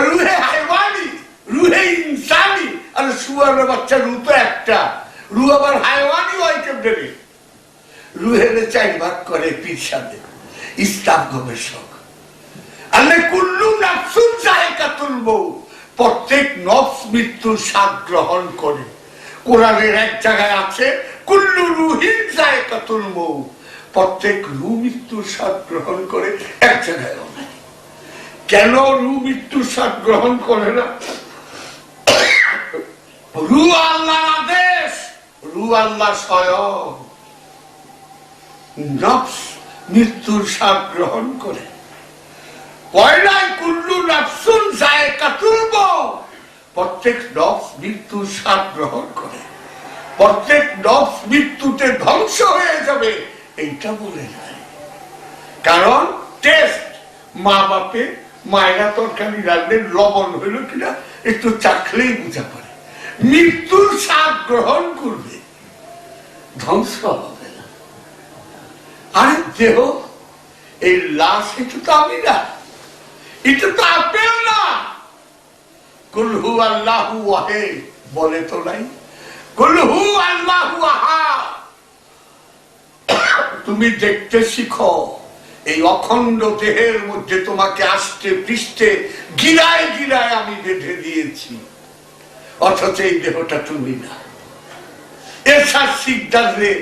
রুহে হাইওয়ানি, রুহে ইনসানি। আর শুয়ারের বাচ্চা রু তো একটা, রু আবার হাইওয়ানি হয় কেমনে? রুহের 4 ভাগ করে পীর সাহেব, ইসলাম গবেষক। আল্লাহ কুল্লু নাফসুন যায়কাতুল মউত, প্রত্যেক নফস মৃত্যুর স্বাদ গ্রহণ করে। কোরআনের এক জায়গায় আছে কুল্লু রুহিন যায়কাতুল মউত, প্রত্যেক রু মৃত্যুর স্বাদ গ্রহণ করে। এক জায়গায় নাই। কেন রু মৃত্যুর স্বাদ গ্রহণ করে না? রু আল্লাহর আদেশ, রু আল্লাহ স্বয়ং। নফস মৃত্যুর স্বাদ গ্রহণ করে। পয়লায় কুল্লু নাফসুন যায়কাতুল মউত, প্রত্যেক নফস মৃত্যুর স্বাদ গ্রহণ করে। প্রত্যেক নফস মৃত্যুতে ধ্বংস হয়ে যাবে এইটা বলে যায়। কারণ টেস্ট, মা বাপে মায়েরা তরকারি রান্নার লবণ হইল কিনা একটু চাখলেই বুঝা পারে। মৃত্যুর স্বাদ গ্রহণ করবে, ধ্বংস হবে না। আরে দেহ, এই লাশ, এটা তো আমি না, এটা তো আপেল না। কুল হু আল্লাহু ওয়াহিদ বলে তো নাই। কুল হু আল্লাহু আহাদ। তুমি দেখতে শিখো, এই অখণ্ড দেহের মধ্যে তোমাকে আষ্টে পৃষ্ঠে গিরায় গিরায় আমি বেঁধে দিয়েছি, অথচ এই দেহটা তুমি না। এরশাদ সিকদারে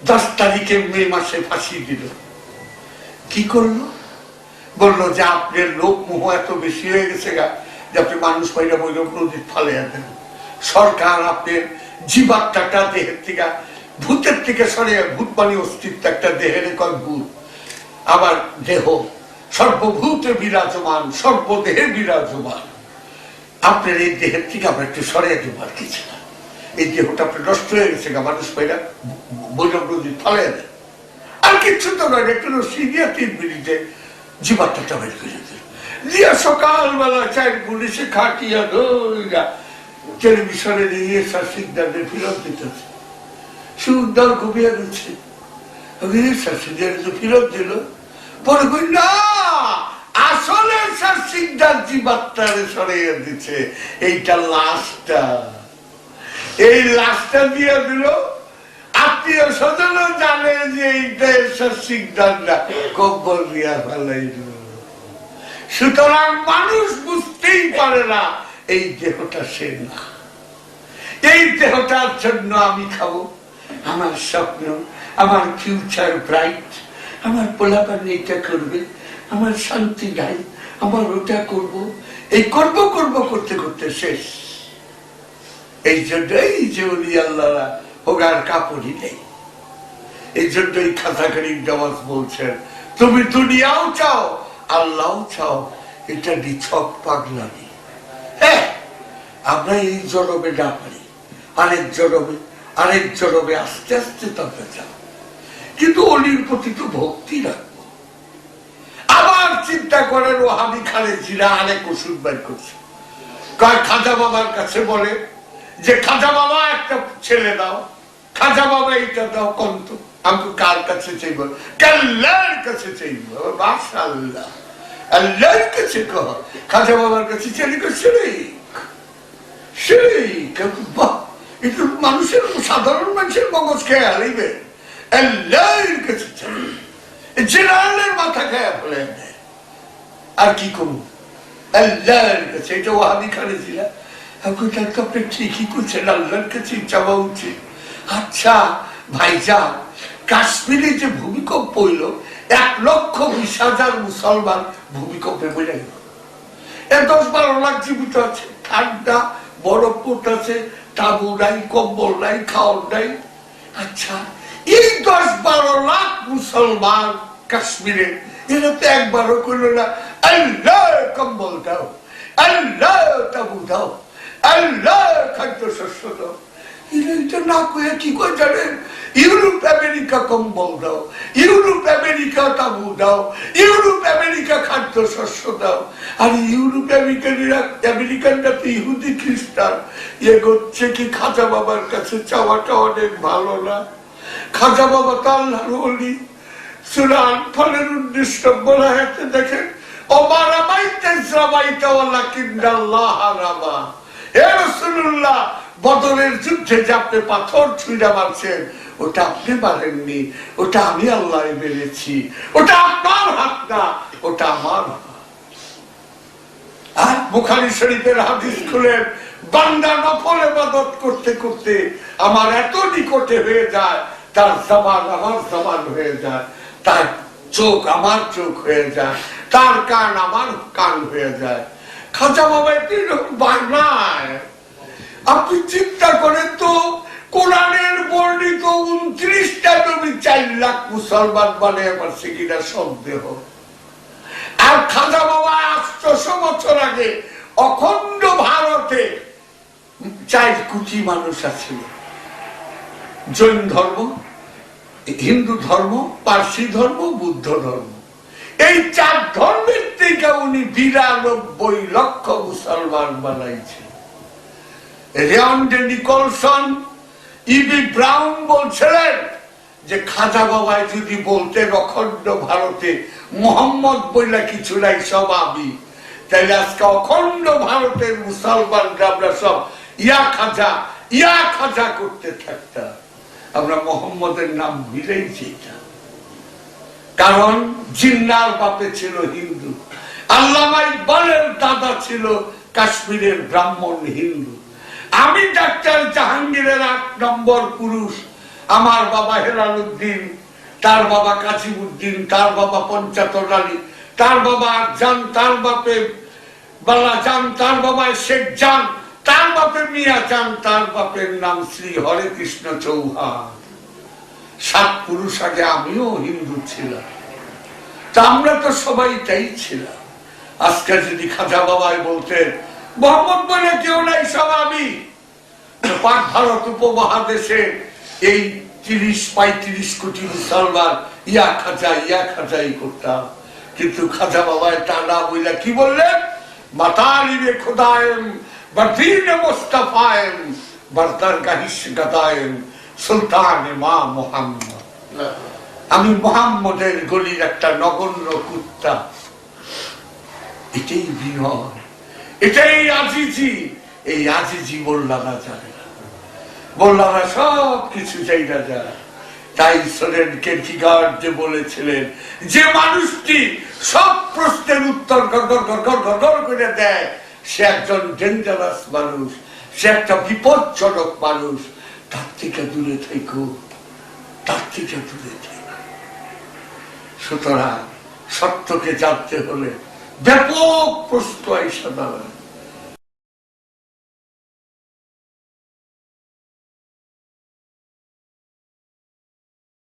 10 তারিখে মে মাসে ফাঁসি দিল। কি করলো? বললো যে আপনার লোক মোহ এত বেশি হয়ে গেছে গা, যে আপনি মানুষ পাইরা বৈরব নদীর ফালে দেন। সরকার আপনার জীবাত্মাটা দেহের থেকে, ভূতের থেকে সরে, ভূত মানে অস্তিত্ব একটা দেহের, কয় ভূত। আবার দেহ সর্বভূতে বিরাজমান, সর্বদেহে বিরাজমান। আপনার এই দেহের থেকে আমরা একটু সরিয়ে দেবার কিছু না। এই দেহটা আপনার নষ্ট হয়ে গেছে গা, মানুষ পাইরা বৈরব নদীর ফালে দেন। আর কিচ্ছু তো নয়, একটু সিরিয়া 3 মিনিটে জীবাত্মাটা বের করে দিয়া সকালবেলা 4 পুলিশে খাটিয়া ধইরা টেলিভিশনে নিয়ে সিকদারদের ফেরত দিতেছে। সুন্দর ঘুমিয়ে গেছে, ফেরত দিল। পরে কই না, আসলে সিকদার জীবাত্মারে সরিয়ে দিচ্ছে। এইটা লাশটা, এই লাশটা দিয়ে দিল। আত্মীয় স্বজন জানে যে এইটা সিকদার না, কব্বর দিয়া ফেলাইল। সুতরাং মানুষ বুঝতেই পারে না এই দেহটা সে না। এই দেহটার জন্য আমি খাবো, আমার স্বপ্ন, আমার ফিউচার ব্রাইট, আমার পোলাপান এইটা করবে, আমার শান্তি নাই, আমার ওটা করব, এই করব করব করতে করতে শেষ। এই জন্যই যে ওলি আল্লাহরা হোগার কাপড়ই নেই। এই জন্যই খাতা কারিম ওয়াজ বলছেন, তুমি দুনিয়াও চাও, আল্লাহও চাও, এটা নিছক পাগলামি। হ্যাঁ, আমরা এই জনমে না পারি, আরেক জনমে আস্তে আস্তে তবে যাও। কিন্তু অলির প্রতি তো ভক্তি রাখবো। আবার চিন্তা করেন, ও আমি খালে জিরা আরেক ওষুধ বের করছে। কয় খাজা বাবার কাছে বলে যে খাজা বাবা একটা ছেলে দাও, খাজা বাবা এইটা দাও, কন্ত আমি কার কাছে চাইব? আল্লাহর কাছে চাইব। মাশাআল্লাহ, আল্লাহর কাছে কহ, খাজা বাবার কাছে চাইলে একটু মানুষের, সাধারণ মানুষের মগজ খেয়ে হারাইবে। আল্লাহর কাছে চাই, জেনারেলের মাথা খেয়ে ফেলে। আর কি করবো? আল্লাহর কাছে। এটা ওয়াহাবি খানে ছিল। আপনি ঠিকই করছেন, আল্লাহর কাছে চাওয়া উচিত। আচ্ছা ভাইজান, কাশ্মীরে যে ভূমিকম্প হইল, 1,20,000 মুসলমান ভূমিকম্পে মরে গেল। 10-12 লাখ জীবিত আছে। ঠান্ডা, বরফ পড়তেছে, তাবু নাই, কম্বল নাই, খাওয়ার নাই। আচ্ছা, এই 10-12 লাখ মুসলমান কাশ্মীরে, এরা তো একবারও করল না আল্লাহ কম্বল দাও, আল্লাহ তাবু দাও, আল্লাহ খাদ্য শস্য দাও। এটা না কয়ে কি করে জানেন? ইউরোপ আমেরিকা কম্বল দাও, ইউরোপ আমেরিকা তাবু দাও, ইউরোপ আমেরিকা খাদ্য শস্য দাও। আর ইউরোপ আমেরিকানরা তো ইহুদি খ্রিস্টান, এগোচ্ছে কি খাজা বাবার কাছে চাওয়াটা অনেক ভালো না? খাজা বাবা তো আল্লাহর ওলি। সূরা আনফালের 19 নম্বর আয়াতে দেখেন, ওমা রামাইতা ইয রামাইতা ওয়ালাকিন্নাল্লাহ রামা। হে রাসূলুল্লাহ, বদরের যুদ্ধে যে আপনি পাথর ছুঁড়ে মারছেন, ওটা আপনি মারেননি, ওটা আমি আল্লাহ মেরেছি, ওটা আপনার হাত না, ওটা আমার হাত। আর বুখারী শরীফের হাদিস খুলেন, বান্দা নফল ইবাদত করতে করতে আমার এত নিকটে হয়ে যায়, তার জবান আমার জবান হয়ে যায়, তার চোখ আমার চোখ হয়ে যায়, তার কান আমার কান হয়ে যায়। খাজা বাবা বাংলায় আপনি চিন্তা করেন তো, কোরআনের বর্ণিত 29টা নবী 4 লাখ মুসলমান বানিয়ে পারছে কিনা সন্দেহ। আর খাজা বাবা 800 বছর আগে অখণ্ড ভারতে 4 কোটি মানুষ আছে। জৈন ধর্ম, হিন্দু ধর্ম, পার্সি ধর্ম, বুদ্ধ ধর্ম, এই 4 ধর্মের থেকে উনি 92 লক্ষ মুসলমান বানাইছে। রেওয়ান্ডে নিকলসন, ইবি ব্রাউন বলছিলেন যে খাজা বাবাই যদি বলতেন অখণ্ড ভারতে মোহাম্মদ বইলা কিছু নাই, সব আমি, তাইলে আজকে অখণ্ড ভারতের মুসলমানরা আমরা সব ইয়া খাজা করতে থাকতাম। আমরা মোহাম্মদের নাম ভুলেইছি, কারণ জিন্নার বাপে ছিল হিন্দু, আল্লামা ইকবালের দাদা ছিল কাশ্মীরের ব্রাহ্মণ হিন্দু। আমি ডাক্তার জাহাঙ্গীরের 8 নম্বর পুরুষ, আমার বাবা হেলালুদ্দিন, তার বাবা কাসিমউদ্দিন, তার বাবা পঞ্চাতর আলী, তার বাবা আরজান, তার বাপে বালা জান, তার বাবা শেখ জান, তার বাপে মিয়া জান, তার বাপের নাম শ্রী হরে কৃষ্ণ চৌহান। 7 পুরুষ আগে আমিও হিন্দু ছিলাম, তা আমরা তো সবাই তাই ছিলাম। আজকে যদি খাজা বাবাই বলতেন মোহাম্মদ বলে কেউ নাই, সব আমি, পাক ভারত উপমহাদেশে এই 30-35 কোটি মুসলমান ইয়া খাজাই করতাম। কিন্তু খাজা বাবায় টানা বইলা কি বললেন? মাতালিবে খোদায়েম বদিনে মুস্তাফায়েম বরদার গাহিস গাদায়েম সুলতানে মা মুহাম্মদ। আমি মুহাম্মদের গলির একটা নগণ্য কুত্তা। এটাই বিনয়, এটাই আজিজি। এই আজিজি মোল্লারা জানে না, মোল্লারা সব কিছু চাইরা যায়। তাই সোরেন কেরকিগার্ড যে বলেছিলেন, যে মানুষটি সব প্রশ্নের উত্তর গড় করে দেয়, সে একজন ডেঞ্জারাস মানুষ, সে একটা বিপজ্জনক মানুষ। তার থেকে দূরে থেকো, তার থেকে দূরে থেকো। সুতরাং সত্যকে জানতে হলে ব্যাপক প্রশ্ন আইসা দাঁড়ায়।